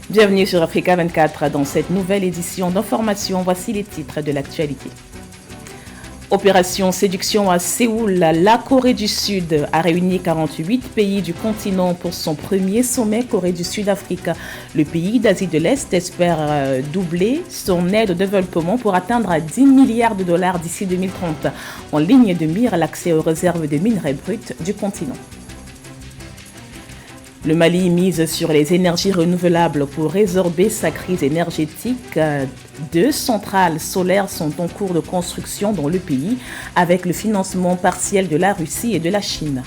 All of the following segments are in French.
Bienvenue sur Africa 24 dans cette nouvelle édition d'information. Voici les titres de l'actualité. Opération séduction à Séoul, la Corée du Sud a réuni 48 pays du continent pour son premier sommet Corée du Sud-Afrique. Le pays d'Asie de l'Est espère doubler son aide au développement pour atteindre 10 milliards de dollars d'ici 2030, en ligne de mire l'accès aux réserves de minerais bruts du continent. Le Mali mise sur les énergies renouvelables pour résorber sa crise énergétique. 2 centrales solaires sont en cours de construction dans le pays avec le financement partiel de la Russie et de la Chine.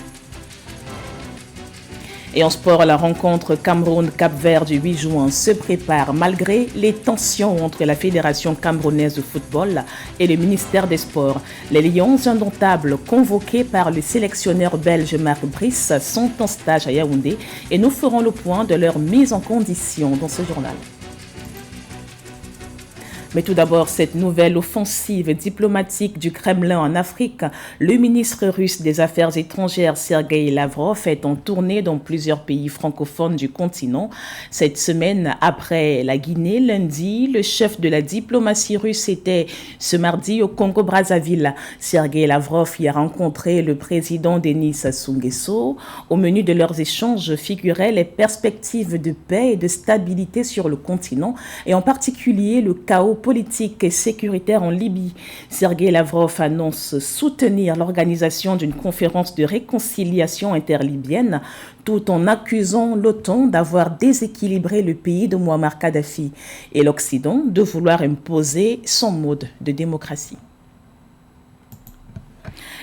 Et en sport, la rencontre Cameroun-Cap-Vert du 8 juin se prépare malgré les tensions entre la Fédération camerounaise de football et le ministère des Sports. Les Lions indomptables convoqués par le sélectionneur belge Marc Brice sont en stage à Yaoundé et nous ferons le point de leur mise en condition dans ce journal. Mais tout d'abord, cette nouvelle offensive diplomatique du Kremlin en Afrique. Le ministre russe des Affaires étrangères Sergueï Lavrov est en tournée dans plusieurs pays francophones du continent. Cette semaine, après la Guinée, lundi, le chef de la diplomatie russe était ce mardi au Congo-Brazzaville. Sergueï Lavrov y a rencontré le président Denis Sassou Nguesso. Au menu de leurs échanges figuraient les perspectives de paix et de stabilité sur le continent et en particulier le chaos politique et sécuritaire en Libye. Sergueï Lavrov annonce soutenir l'organisation d'une conférence de réconciliation interlibyenne tout en accusant l'OTAN d'avoir déséquilibré le pays de Mouammar Kadhafi et l'Occident de vouloir imposer son mode de démocratie.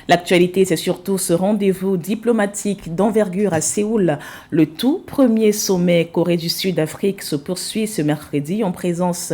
L'actualité, c'est surtout ce rendez-vous diplomatique d'envergure à Séoul. Le tout premier sommet Corée du Sud-Afrique se poursuit ce mercredi en présence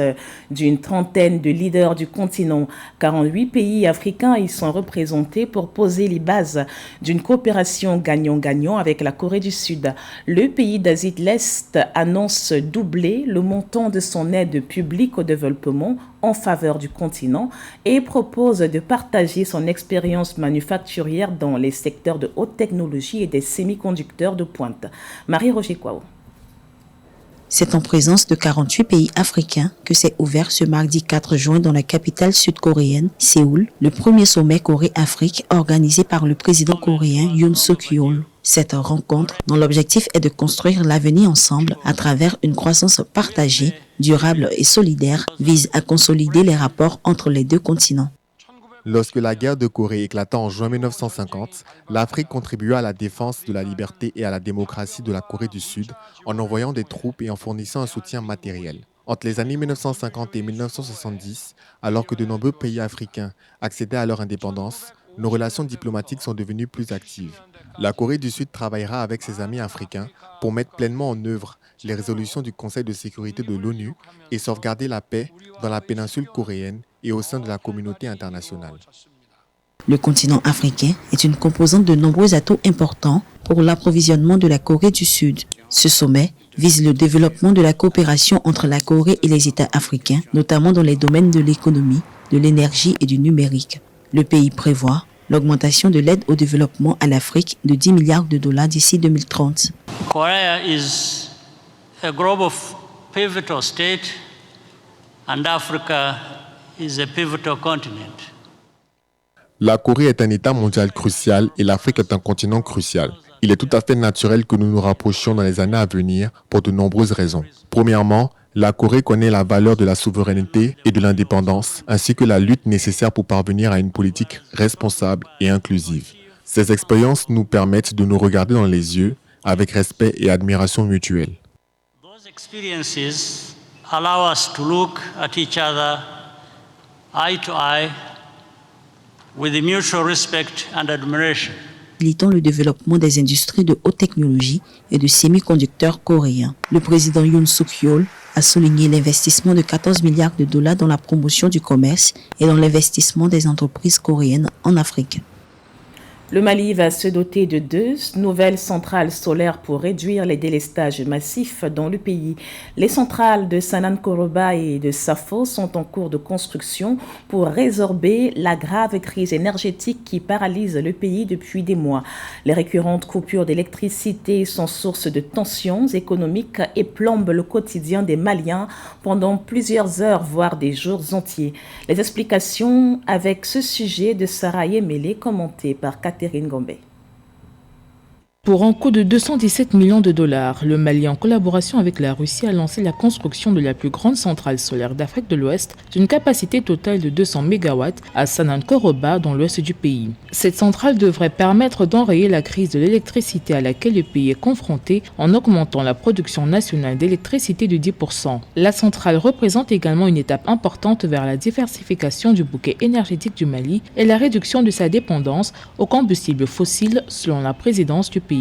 d'une trentaine de leaders du continent. 48 pays africains y sont représentés pour poser les bases d'une coopération gagnant-gagnant avec la Corée du Sud. Le pays d'Asie de l'Est annonce doubler le montant de son aide publique au développement en faveur du continent et propose de partager son expérience manufacturière dans les secteurs de haute technologie et des semi-conducteurs de pointe. Marie-Roger Kouao. C'est en présence de 48 pays africains que s'est ouvert ce mardi 4 juin dans la capitale sud-coréenne, Séoul, le premier sommet Corée-Afrique organisé par le président coréen Yoon Suk-yeol. Cette rencontre, dont l'objectif est de construire l'avenir ensemble à travers une croissance partagée, durable et solidaire, vise à consolider les rapports entre les deux continents. Lorsque la guerre de Corée éclata en juin 1950, l'Afrique contribua à la défense de la liberté et à la démocratie de la Corée du Sud en envoyant des troupes et en fournissant un soutien matériel. Entre les années 1950 et 1970, alors que de nombreux pays africains accédaient à leur indépendance, nos relations diplomatiques sont devenues plus actives. La Corée du Sud travaillera avec ses amis africains pour mettre pleinement en œuvre les résolutions du Conseil de sécurité de l'ONU et sauvegarder la paix dans la péninsule coréenne et au sein de la communauté internationale. Le continent africain est une composante de nombreux atouts importants pour l'approvisionnement de la Corée du Sud. Ce sommet vise le développement de la coopération entre la Corée et les États africains, notamment dans les domaines de l'économie, de l'énergie et du numérique. Le pays prévoit l'augmentation de l'aide au développement à l'Afrique de 10 milliards de dollars d'ici 2030. Korea is a global pivotal state and Africa is a pivotal continent. La Corée est un État mondial crucial et l'Afrique est un continent crucial. Il est tout à fait naturel que nous nous rapprochions dans les années à venir pour de nombreuses raisons. Premièrement, la Corée connaît la valeur de la souveraineté et de l'indépendance, ainsi que la lutte nécessaire pour parvenir à une politique responsable et inclusive. Ces expériences nous permettent de nous regarder dans les yeux avec respect et admiration mutuelle. Those experiences allow us to look at each other eye to eye with mutual respect and admiration. Facilitant le développement des industries de haute technologie et de semi-conducteurs coréens. Le président Yoon Suk-yeol a souligné l'investissement de 14 milliards de dollars dans la promotion du commerce et dans l'investissement des entreprises coréennes en Afrique. Le Mali va se doter de 2 nouvelles centrales solaires pour réduire les délestages massifs dans le pays. Les centrales de Sanankoroba et de Safo sont en cours de construction pour résorber la grave crise énergétique qui paralyse le pays depuis des mois. Les récurrentes coupures d'électricité sont source de tensions économiques et plombent le quotidien des Maliens pendant plusieurs heures, voire des jours entiers. Les explications avec ce sujet de Sarah Yemele, commenté par Catherine Gombe. Pour un coût de 217 millions de dollars, le Mali, en collaboration avec la Russie, a lancé la construction de la plus grande centrale solaire d'Afrique de l'Ouest d'une capacité totale de 200 MW à Sanankoroba, dans l'ouest du pays. Cette centrale devrait permettre d'enrayer la crise de l'électricité à laquelle le pays est confronté en augmentant la production nationale d'électricité de 10%. La centrale représente également une étape importante vers la diversification du bouquet énergétique du Mali et la réduction de sa dépendance aux combustibles fossiles, selon la présidence du pays.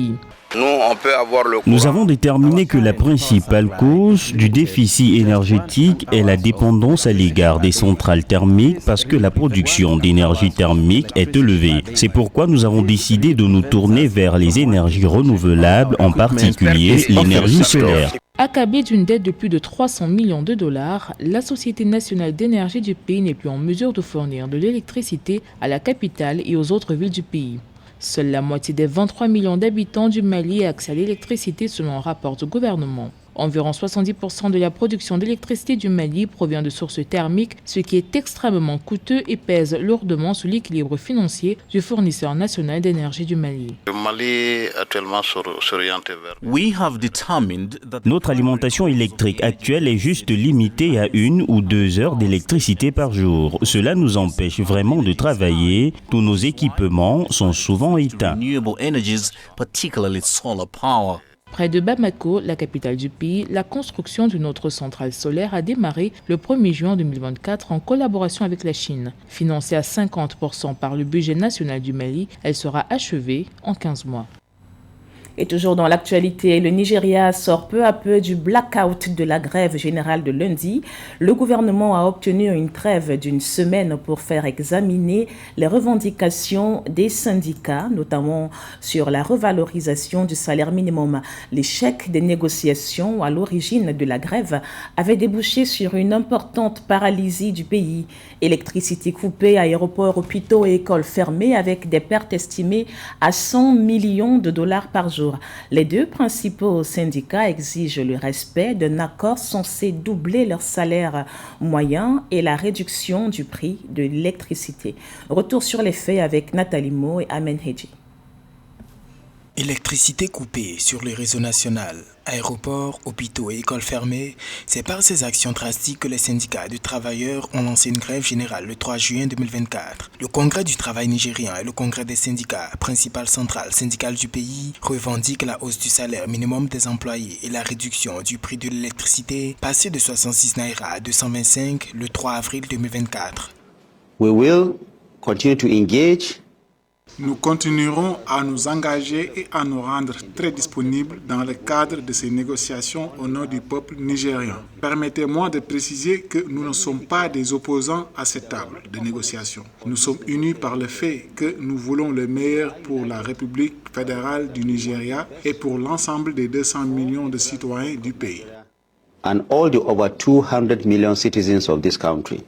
Nous avons déterminé que la principale cause du déficit énergétique est la dépendance à l'égard des centrales thermiques parce que la production d'énergie thermique est élevée. C'est pourquoi nous avons décidé de nous tourner vers les énergies renouvelables, en particulier l'énergie solaire. Accablée d'une dette de plus de 300 millions de dollars, la Société nationale d'énergie du pays n'est plus en mesure de fournir de l'électricité à la capitale et aux autres villes du pays. Seule la moitié des 23 millions d'habitants du Mali a accès à l'électricité selon un rapport du gouvernement. Environ 70% de la production d'électricité du Mali provient de sources thermiques, ce qui est extrêmement coûteux et pèse lourdement sur l'équilibre financier du fournisseur national d'énergie du Mali. Notre alimentation électrique actuelle est juste limitée à 1 ou 2 heures d'électricité par jour. Cela nous empêche vraiment de travailler. Tous nos équipements sont souvent éteints. Près de Bamako, la capitale du pays, la construction d'une autre centrale solaire a démarré le 1er juin 2024 en collaboration avec la Chine. Financée à 50% par le budget national du Mali, elle sera achevée en 15 mois. Et toujours dans l'actualité, le Nigeria sort peu à peu du blackout de la grève générale de lundi. Le gouvernement a obtenu une trêve d'une semaine pour faire examiner les revendications des syndicats, notamment sur la revalorisation du salaire minimum. L'échec des négociations à l'origine de la grève avait débouché sur une importante paralysie du pays. Électricité coupée, aéroports, hôpitaux et écoles fermés avec des pertes estimées à 100 millions de dollars par jour. Les 2 principaux syndicats exigent le respect d'un accord censé doubler leur salaire moyen et la réduction du prix de l'électricité. Retour sur les faits avec Nathalie Mo et Amen Hedji. Électricité coupée sur le réseau national, aéroports, hôpitaux et écoles fermées, c'est par ces actions drastiques que les syndicats de travailleurs ont lancé une grève générale le 3 juin 2024. Le Congrès du travail nigérien et le Congrès des syndicats, principale centrale syndicale du pays, revendiquent la hausse du salaire minimum des employés et la réduction du prix de l'électricité, passé de 66 naira à 225 le 3 avril 2024. We will continue to engage. Nous continuerons à nous engager et à nous rendre très disponibles dans le cadre de ces négociations au nom du peuple nigérian. Permettez-moi de préciser que nous ne sommes pas des opposants à cette table de négociation. Nous sommes unis par le fait que nous voulons le meilleur pour la République fédérale du Nigeria et pour l'ensemble des 200 millions de citoyens du pays. And all the over 200 million citizens of this country.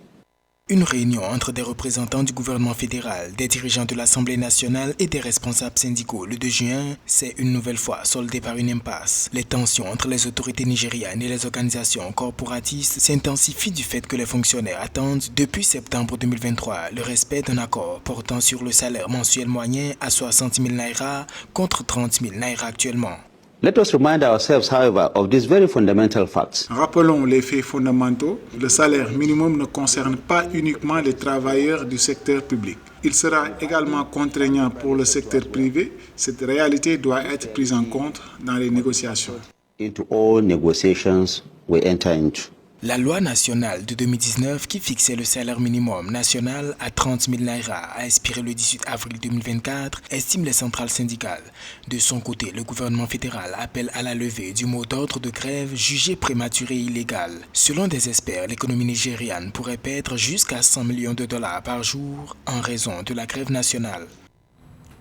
Une réunion entre des représentants du gouvernement fédéral, des dirigeants de l'Assemblée nationale et des responsables syndicaux le 2 juin s'est une nouvelle fois soldée par une impasse. Les tensions entre les autorités nigérianes et les organisations corporatistes s'intensifient du fait que les fonctionnaires attendent depuis septembre 2023 le respect d'un accord portant sur le salaire mensuel moyen à 60 000 naira contre 30 000 naira actuellement. Let us remind ourselves, however, of these very fundamental facts. Rappelons les faits fondamentaux. Le salaire minimum ne concerne pas uniquement les travailleurs du secteur public. Il sera également contraignant pour le secteur privé. Cette réalité doit être prise en compte dans les négociations. Into all negotiations we enter into. La loi nationale de 2019 qui fixait le salaire minimum national à 30 000 naira a expiré le 18 avril 2024, estiment les centrales syndicales. De son côté, le gouvernement fédéral appelle à la levée du mot d'ordre de grève jugé prématuré et illégal. Selon des experts, l'économie nigériane pourrait perdre jusqu'à 100 millions de dollars par jour en raison de la grève nationale.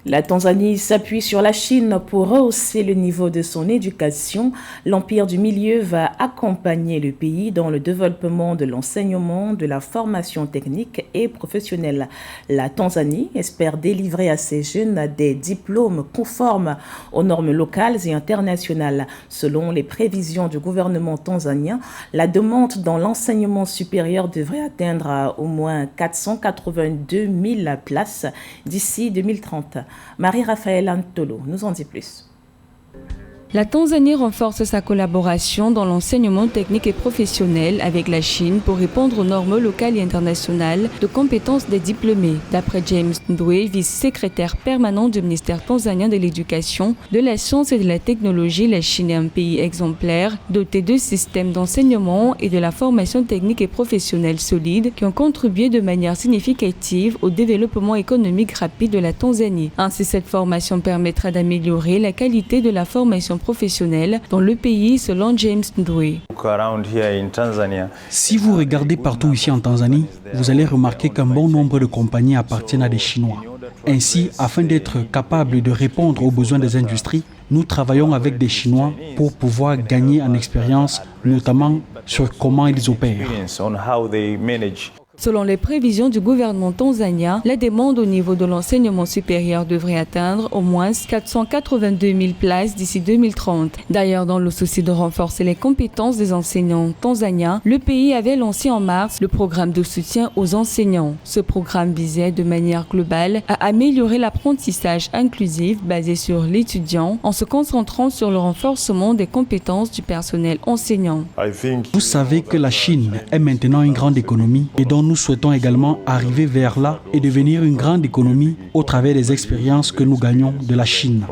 La Tanzanie s'appuie sur la Chine pour rehausser le niveau de son éducation. L'Empire du Milieu va accompagner le pays dans le développement de l'enseignement, de la formation technique et professionnelle. La Tanzanie espère délivrer à ses jeunes des diplômes conformes aux normes locales et internationales. Selon les prévisions du gouvernement tanzanien, la demande dans l'enseignement supérieur devrait atteindre au moins 482 000 places d'ici 2030. Marie-Raphaël Antolo nous en dit plus. La Tanzanie renforce sa collaboration dans l'enseignement technique et professionnel avec la Chine pour répondre aux normes locales et internationales de compétences des diplômés. D'après James Ndwe, vice-secrétaire permanent du ministère tanzanien de l'Éducation, de la Science et de la Technologie, la Chine est un pays exemplaire, doté de systèmes d'enseignement et de la formation technique et professionnelle solide qui ont contribué de manière significative au développement économique rapide de la Tanzanie. Ainsi, cette formation permettra d'améliorer la qualité de la formation professionnelle dans le pays, selon James Ndwe. Si vous regardez partout ici en Tanzanie, vous allez remarquer qu'un bon nombre de compagnies appartiennent à des Chinois. Ainsi, afin d'être capables de répondre aux besoins des industries, nous travaillons avec des Chinois pour pouvoir gagner en expérience, notamment sur comment ils opèrent. Selon les prévisions du gouvernement tanzanien, la demande au niveau de l'enseignement supérieur devrait atteindre au moins 482 000 places d'ici 2030. D'ailleurs, dans le souci de renforcer les compétences des enseignants tanzaniens, le pays avait lancé en mars le programme de soutien aux enseignants. Ce programme visait de manière globale à améliorer l'apprentissage inclusif basé sur l'étudiant en se concentrant sur le renforcement des compétences du personnel enseignant. Vous savez que la Chine est maintenant une grande économie et dont nous souhaitons également arriver vers là et devenir une grande économie au travers des expériences que nous gagnons de la Chine.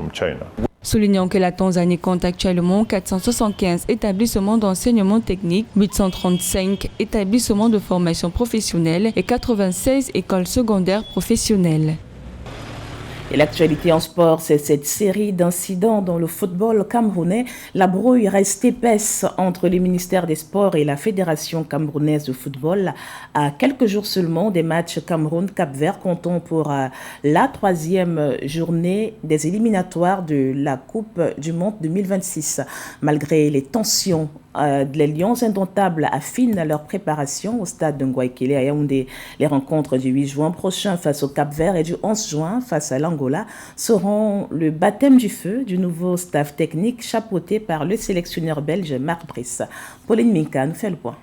Soulignant que la Tanzanie compte actuellement 475 établissements d'enseignement technique, 835 établissements de formation professionnelle et 96 écoles secondaires professionnelles. Et l'actualité en sport, c'est cette série d'incidents dans le football camerounais. La brouille reste épaisse entre le ministère des Sports et la Fédération camerounaise de football. À quelques jours seulement des matchs Cameroun-Cap-Vert, comptons pour la 3e journée des éliminatoires de la Coupe du Monde 2026. Malgré les tensions, les Lions indomptables affinent leur préparation au stade de Ngouaikele à Yaoundé. Les rencontres du 8 juin prochain face au Cap-Vert et du 11 juin face à l'Angola seront le baptême du feu du nouveau staff technique chapeauté par le sélectionneur belge Marc Brice. Pauline Minka nous fait le point.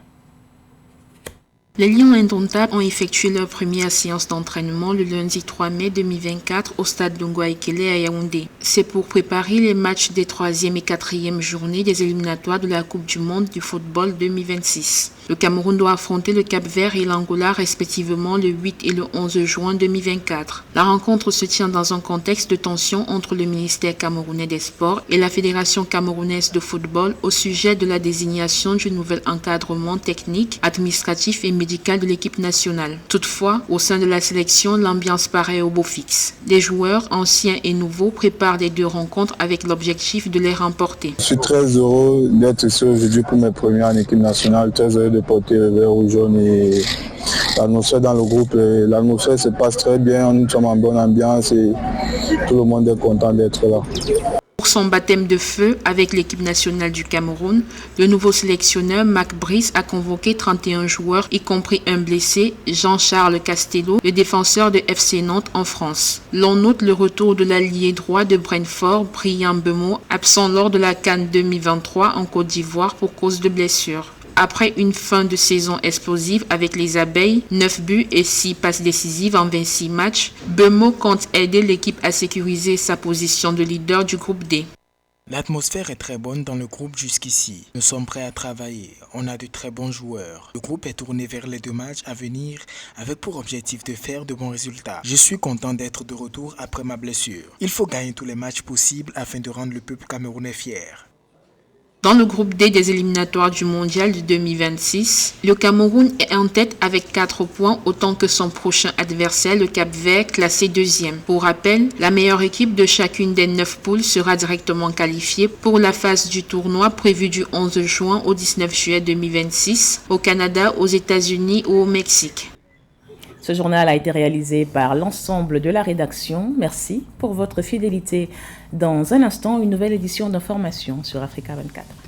Les Lions indomptables ont effectué leur première séance d'entraînement le lundi 3 mai 2024 au stade de Ngouaikele à Yaoundé. C'est pour préparer les matchs des 3e et 4e journées des éliminatoires de la Coupe du Monde du football 2026. Le Cameroun doit affronter le Cap-Vert et l'Angola respectivement le 8 et le 11 juin 2024. La rencontre se tient dans un contexte de tension entre le ministère camerounais des Sports et la Fédération camerounaise de football au sujet de la désignation du nouvel encadrement technique, administratif et médical de l'équipe nationale. Toutefois, au sein de la sélection, l'ambiance paraît au beau fixe. Les joueurs, anciens et nouveaux, préparent les deux rencontres avec l'objectif de les remporter. Je suis très heureux d'être ici aujourd'hui pour mes premières en équipe nationale, très heureux de porter le vert rouge jaune et l'atmosphère dans le groupe. L'atmosphère se passe très bien, nous sommes en bonne ambiance et tout le monde est content d'être là. Pour son baptême de feu avec l'équipe nationale du Cameroun, le nouveau sélectionneur Marc Brice a convoqué 31 joueurs, y compris un blessé, Jean-Charles Castello, le défenseur de FC Nantes en France. L'on note le retour de l'ailier droit de Brentford, Brian Mbeumo, absent lors de la CAN 2023 en Côte d'Ivoire pour cause de blessure. Après une fin de saison explosive avec les Abeilles, 9 buts et 6 passes décisives en 26 matchs, Mbeumo compte aider l'équipe à sécuriser sa position de leader du groupe D. L'atmosphère est très bonne dans le groupe jusqu'ici. Nous sommes prêts à travailler. On a de très bons joueurs. Le groupe est tourné vers les 2 matchs à venir avec pour objectif de faire de bons résultats. Je suis content d'être de retour après ma blessure. Il faut gagner tous les matchs possibles afin de rendre le peuple camerounais fier. Dans le groupe D des éliminatoires du Mondial de 2026, le Cameroun est en tête avec 4 points, autant que son prochain adversaire, le Cap-Vert, classé 2e. Pour rappel, la meilleure équipe de chacune des 9 poules sera directement qualifiée pour la phase du tournoi prévue du 11 juin au 19 juillet 2026 au Canada, aux États-Unis ou au Mexique. Ce journal a été réalisé par l'ensemble de la rédaction. Merci pour votre fidélité. Dans un instant, une nouvelle édition d'information sur Africa 24.